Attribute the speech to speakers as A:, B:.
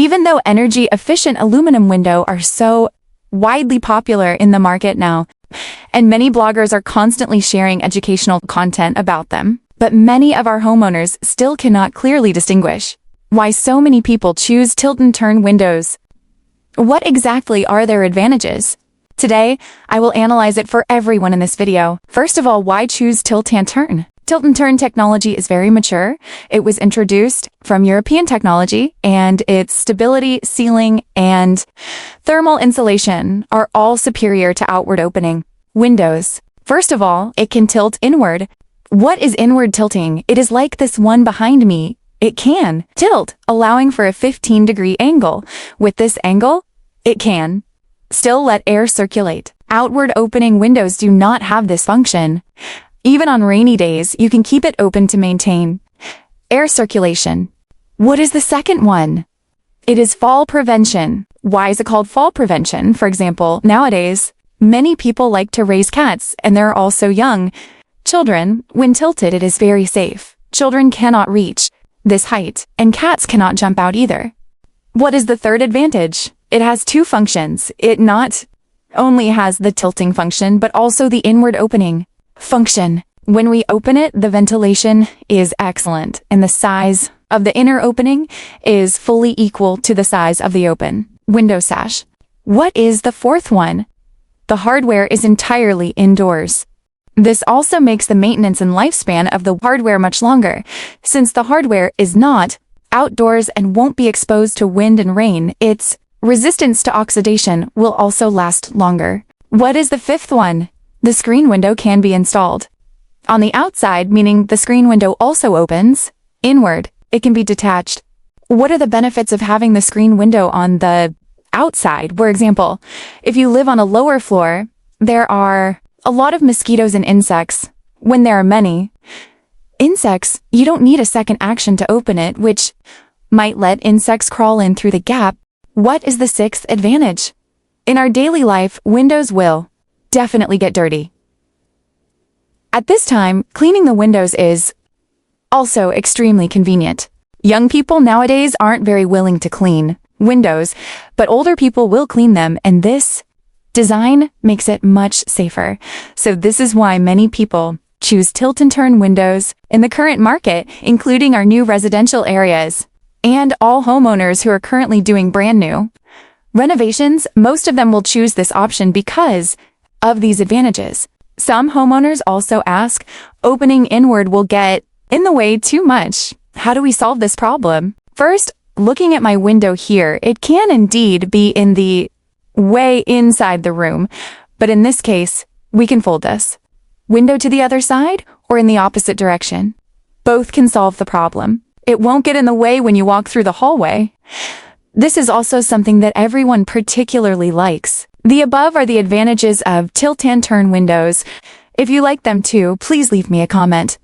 A: Even though energy-efficient aluminum windows are so widely popular in the market now, and many bloggers are constantly sharing educational content about them, but many of our homeowners still cannot clearly distinguish why so many people choose tilt and turn windows. What exactly are their advantages? Today, I will analyze it for everyone in this video. First of all, why choose tilt and turn? Tilt and turn technology is very mature. It was introduced from European technology, and its stability, sealing, and thermal insulation are all superior to outward opening windows. First of all, it can tilt inward. What is inward tilting? It is like this one behind me. It can tilt, allowing for a 15-degree angle. With this angle, it can still let air circulate. Outward opening windows do not have this function. Even on rainy days, you can keep it open to maintain air circulation. What is the second one? It is fall prevention. Why is it called fall prevention? For example, nowadays, many people like to raise cats, and they're also young children. When tilted, it is very safe. Children cannot reach this height, and cats cannot jump out either. What is the third advantage? It has two functions. It not only has the tilting function, but also the inward opening function. When we open it, the ventilation is excellent, and the size of the inner opening is fully equal to the size of the open window sash. What is the fourth one? The hardware is entirely indoors. This also makes the maintenance and lifespan of the hardware much longer. Since the hardware is not outdoors and won't be exposed to wind and rain, its resistance to oxidation will also last longer. What is the fifth one? The screen window can be installed on the outside, meaning the screen window also opens inward. It can be detached. What are the benefits of having the screen window on the outside? For example, if you live on a lower floor, there are a lot of mosquitoes and insects. When there are many insects, you don't need a second action to open it, which might let insects crawl in through the gap. What is the sixth advantage? In our daily life, windows will definitely get dirty. At this time, cleaning the windows is also extremely convenient. Young people nowadays aren't very willing to clean windows, but older people will clean them, and this design makes it much safer. So this is why many people choose tilt and turn windows in the current market, including our new residential areas and all homeowners who are currently doing brand new renovations. Most of them will choose this option because of these advantages. Some homeowners also ask, opening inward will get in the way too much. How do we solve this problem? First, looking at my window here, it can indeed be in the way inside the room, but in this case, we can fold this window to the other side or in the opposite direction. Both can solve the problem. It won't get in the way when you walk through the hallway. This is also something that everyone particularly likes. The above are the advantages of tilt and turn windows. If you like them too, please leave me a comment.